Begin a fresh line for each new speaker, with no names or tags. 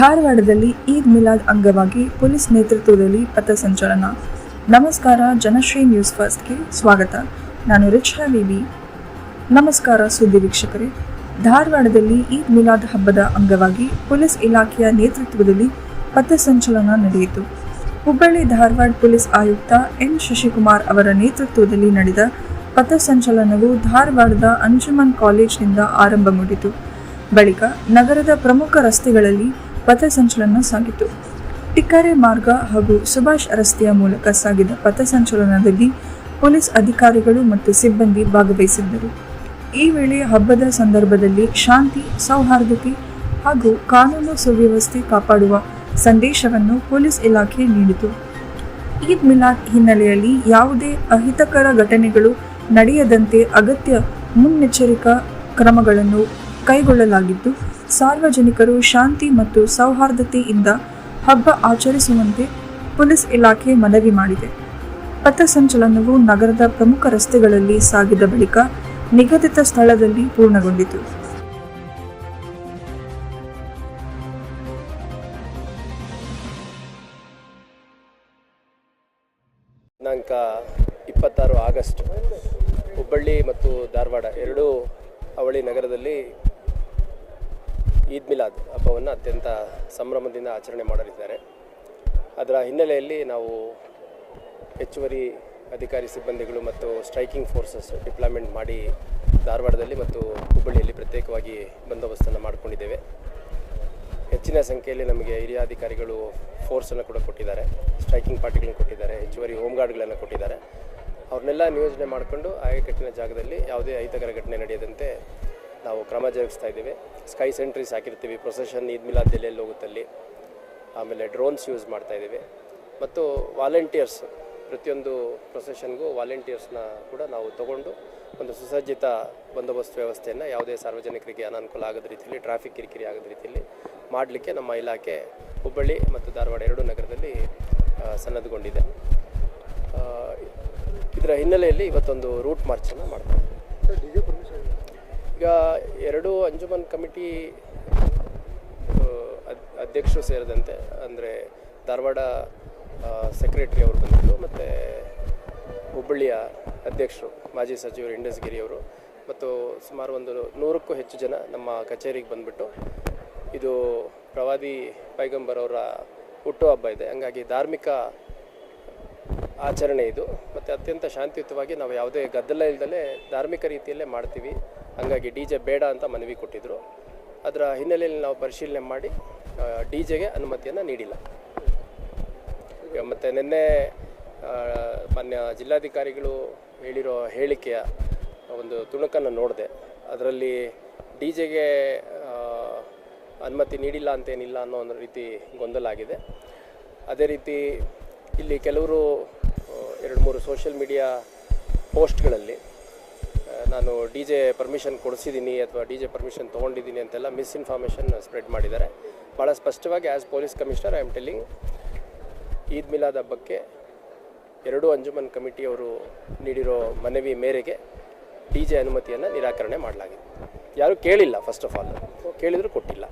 ಧಾರವಾಡದಲ್ಲಿ ಈದ್ ಮಿಲಾದ್ ಅಂಗವಾಗಿ ಪೊಲೀಸ್ ನೇತೃತ್ವದಲ್ಲಿ ಪಥಸಂಚಲನ. ನಮಸ್ಕಾರ, ಜನಶ್ರೀ ನ್ಯೂಸ್ ಫಸ್ಟ್ಗೆ ಸ್ವಾಗತ. ನಾನು ರಿಚಾ ವಿವಿ. ನಮಸ್ಕಾರ ಸುದ್ದಿ ವೀಕ್ಷಕರೇ. ಧಾರವಾಡದಲ್ಲಿ ಈದ್ ಮಿಲಾದ್ ಹಬ್ಬದ ಅಂಗವಾಗಿ ಪೊಲೀಸ್ ಇಲಾಖೆಯ ನೇತೃತ್ವದಲ್ಲಿ ಪಥಸಂಚಲನ ನಡೆಯಿತು. ಹುಬ್ಬಳ್ಳಿ ಧಾರವಾಡ ಪೊಲೀಸ್ ಆಯುಕ್ತ ಎನ್ ಶಶಿಕುಮಾರ್ ಅವರ ನೇತೃತ್ವದಲ್ಲಿ ನಡೆದ ಪಥಸಂಚಲನವು ಧಾರವಾಡದ ಅಂಜುಮನ್ ಕಾಲೇಜಿನಿಂದ ಆರಂಭಗೊಂಡಿತು. ಬಳಿಕ ನಗರದ ಪ್ರಮುಖ ರಸ್ತೆಗಳಲ್ಲಿ ಪಥಸಂಚಲನ ಸಾಗಿತು. ಟಿಕ್ಕರೆ ಮಾರ್ಗ ಹಾಗೂ ಸುಭಾಷ್ ರಸ್ತೆಯ ಮೂಲಕ ಸಾಗಿದ ಪಥಸಂಚಲನದಲ್ಲಿ ಪೊಲೀಸ್ ಅಧಿಕಾರಿಗಳು ಮತ್ತು ಸಿಬ್ಬಂದಿ ಭಾಗವಹಿಸಿದ್ದರು. ಈ ವೇಳೆ ಹಬ್ಬದ ಸಂದರ್ಭದಲ್ಲಿ ಶಾಂತಿ, ಸೌಹಾರ್ದತೆ ಹಾಗೂ ಕಾನೂನು ಸುವ್ಯವಸ್ಥೆ ಕಾಪಾಡುವ ಸಂದೇಶವನ್ನು ಪೊಲೀಸ್ ಇಲಾಖೆ ನೀಡಿತು. ಈದ್ ಮಿಲಾದ್ ಹಿನ್ನೆಲೆಯಲ್ಲಿ ಯಾವುದೇ ಅಹಿತಕರ ಘಟನೆಗಳು ನಡೆಯದಂತೆ ಅಗತ್ಯ ಮುನ್ನೆಚ್ಚರಿಕಾ ಕ್ರಮಗಳನ್ನು ಕೈಗೊಳ್ಳಲಾಗಿದ್ದು, ಸಾರ್ವಜನಿಕರು ಶಾಂತಿ ಮತ್ತು ಸೌಹಾರ್ದತೆಯಿಂದ ಹಬ್ಬ ಆಚರಿಸುವಂತೆ ಪೊಲೀಸ್ ಇಲಾಖೆ ಮನವಿ ಮಾಡಿದೆ. ಪಥಸಂಚಲನವು ನಗರದ ಪ್ರಮುಖ ರಸ್ತೆಗಳಲ್ಲಿ ಸಾಗಿದ ಬಳಿಕ ನಿಗದಿತ ಸ್ಥಳದಲ್ಲಿ ಪೂರ್ಣಗೊಂಡಿತು.
ದಿನಾಂಕ 26 ಆಗಸ್ಟ್ ಹುಬ್ಬಳ್ಳಿ ಮತ್ತು ಧಾರವಾಡ ಎರಡೂ ಅವಳಿ ನಗರದಲ್ಲಿ ಈದ್ ಮಿಲಾದ್ ಹಬ್ಬವನ್ನು ಅತ್ಯಂತ ಸಂಭ್ರಮದಿಂದ ಆಚರಣೆ ಮಾಡಲಿದ್ದಾರೆ. ಅದರ ಹಿನ್ನೆಲೆಯಲ್ಲಿ ನಾವು ಹೆಚ್ಚುವರಿ ಅಧಿಕಾರಿ ಸಿಬ್ಬಂದಿಗಳು ಮತ್ತು ಸ್ಟ್ರೈಕಿಂಗ್ ಫೋರ್ಸಸ್ ಡಿಪ್ಲಾಯ್ಮೆಂಟ್ ಮಾಡಿ ಧಾರವಾಡದಲ್ಲಿ ಮತ್ತು ಹುಬ್ಬಳ್ಳಿಯಲ್ಲಿ ಪ್ರತ್ಯೇಕವಾಗಿ ಬಂದೋಬಸ್ತನ್ನು ಮಾಡಿಕೊಂಡಿದ್ದೇವೆ. ಹೆಚ್ಚಿನ ಸಂಖ್ಯೆಯಲ್ಲಿ ನಮಗೆ ಹಿರಿಯ ಅಧಿಕಾರಿಗಳು ಫೋರ್ಸನ್ನು ಕೂಡ ಕೊಟ್ಟಿದ್ದಾರೆ, ಸ್ಟ್ರೈಕಿಂಗ್ ಪಾರ್ಟಿಗಳನ್ನು ಕೊಟ್ಟಿದ್ದಾರೆ, ಹೆಚ್ಚುವರಿ ಹೋಮ್ ಗಾರ್ಡ್ಗಳನ್ನು ಕೊಟ್ಟಿದ್ದಾರೆ. ಅವ್ರನ್ನೆಲ್ಲ ನಿಯೋಜನೆ ಮಾಡಿಕೊಂಡು ಆಯಕಟ್ಟಿನ ಜಾಗದಲ್ಲಿ ಯಾವುದೇ ಅಹಿತಕರ ಘಟನೆ ನಡೆಯದಂತೆ ನಾವು ಕ್ರಮ ಜರುಗಿಸ್ತಾ ಇದ್ದೇವೆ. ಸ್ಕೈ ಸೆಂಟ್ರೀಸ್ ಹಾಕಿರ್ತೀವಿ, ಪ್ರೊಸೆಷನ್ ಈದ್ ಮಿಲಾದ್ ಎಲ್ಲೆಲ್ಲಿ ಹೋಗುತ್ತಲ್ಲಿ. ಆಮೇಲೆ ಡ್ರೋನ್ಸ್ ಯೂಸ್ ಮಾಡ್ತಾ ಇದ್ದೇವೆ ಮತ್ತು ವಾಲಂಟಿಯರ್ಸ್, ಪ್ರತಿಯೊಂದು ಪ್ರೊಸೆಷನ್ಗೂ ವಾಲಂಟಿಯರ್ಸ್ನ ಕೂಡ ನಾವು ತಗೊಂಡು ಒಂದು ಸುಸಜ್ಜಿತ ಬಂದೋಬಸ್ತ್ ವ್ಯವಸ್ಥೆಯನ್ನು ಯಾವುದೇ ಸಾರ್ವಜನಿಕರಿಗೆ ಅನಾನುಕೂಲ ಆಗದ ರೀತಿಯಲ್ಲಿ, ಟ್ರಾಫಿಕ್ ಕಿರಿಕಿರಿ ಆಗದ ರೀತಿಯಲ್ಲಿ ಮಾಡಲಿಕ್ಕೆ ನಮ್ಮ ಇಲಾಖೆ ಹುಬ್ಬಳ್ಳಿ ಮತ್ತು ಧಾರವಾಡ ಎರಡೂ ನಗರದಲ್ಲಿ ಸನ್ನದ್ಧಗೊಂಡಿದೆ. ಇದರ ಹಿನ್ನೆಲೆಯಲ್ಲಿ ಇವತ್ತೊಂದು ರೂಟ್ ಮಾರ್ಚನ್ನು ಮಾಡ್ತಾರೆ. ಈಗ ಎರಡೂ ಅಂಜುಮನ್ ಕಮಿಟಿ ಅಧ್ಯಕ್ಷರು ಸೇರಿದಂತೆ, ಅಂದರೆ ಧಾರವಾಡ ಸೆಕ್ರೆಟರಿ ಅವರು ಬಂದಿದ್ದರು ಮತ್ತು ಹುಬ್ಬಳ್ಳಿಯ ಅಧ್ಯಕ್ಷರು ಮಾಜಿ ಸಚಿವರು ಇಂಡಸ್ಗಿರಿಯವರು ಮತ್ತು ಸುಮಾರು ಒಂದು 100ಕ್ಕೂ ಹೆಚ್ಚು ಜನ ನಮ್ಮ ಕಚೇರಿಗೆ ಬಂದುಬಿಟ್ಟು, ಇದು ಪ್ರವಾದಿ ಪೈಗಂಬರ್ ಅವರ ಹುಟ್ಟುಹಬ್ಬ ಇದೆ, ಹಂಗಾಗಿ ಧಾರ್ಮಿಕ ಆಚರಣೆ ಇದು ಮತ್ತು ಅತ್ಯಂತ ಶಾಂತಿಯುತವಾಗಿ ನಾವು ಯಾವುದೇ ಗದ್ದಲ ಇಲ್ಲದಲೇ ಧಾರ್ಮಿಕ ರೀತಿಯಲ್ಲೇ ಮಾಡ್ತೀವಿ, ಹಂಗಾಗಿ DJ ಬೇಡ ಅಂತ ಮನವಿ ಕೊಟ್ಟಿದ್ದರು. ಅದರ ಹಿನ್ನೆಲೆಯಲ್ಲಿ ನಾವು ಪರಿಶೀಲನೆ ಮಾಡಿ DJಗೆ ಅನುಮತಿಯನ್ನು ನೀಡಿಲ್ಲ. ಮತ್ತು ನಿನ್ನೆ ಮಾನ್ಯ ಜಿಲ್ಲಾಧಿಕಾರಿಗಳು ಹೇಳಿರೋ ಹೇಳಿಕೆಯ ಒಂದು ತುಣುಕನ್ನು ನೋಡಿದೆ. ಅದರಲ್ಲಿ DJಗೆ ಅನುಮತಿ ನೀಡಿಲ್ಲ ಅಂತೇನಿಲ್ಲ ಅನ್ನೋ ಒಂದು ರೀತಿ ಗೊಂದಲ ಆಗಿದೆ. ಅದೇ ರೀತಿ ಇಲ್ಲಿ ಕೆಲವರು 2-3 ಸೋಷಿಯಲ್ ಮೀಡಿಯಾ ಪೋಸ್ಟ್ಗಳಲ್ಲಿ ನಾನು DJ ಪರ್ಮಿಷನ್ ಕೊಡಿಸಿದ್ದೀನಿ ಅಥವಾ DJ ಪರ್ಮಿಷನ್ ತೊಗೊಂಡಿದ್ದೀನಿ ಅಂತೆಲ್ಲ ಮಿಸ್ಇನ್ಫಾರ್ಮೇಷನ್ ಸ್ಪ್ರೆಡ್ ಮಾಡಿದ್ದಾರೆ. ಭಾಳ ಸ್ಪಷ್ಟವಾಗಿ as police commissioner I am telling, Eid Milad ಹಬ್ಬಕ್ಕೆ ಎರಡೂ ಅಂಜುಮನ್ ಕಮಿಟಿಯವರು ನೀಡಿರೋ ಮನವಿ ಮೇರೆಗೆ DJ ಅನುಮತಿಯನ್ನು ನಿರಾಕರಣೆ ಮಾಡಲಾಗಿದೆ. ಯಾರೂ ಕೇಳಿಲ್ಲ, ಫಸ್ಟ್ ಆಫ್ ಆಲ್ ಕೇಳಿದರೂ ಕೊಟ್ಟಿಲ್ಲ.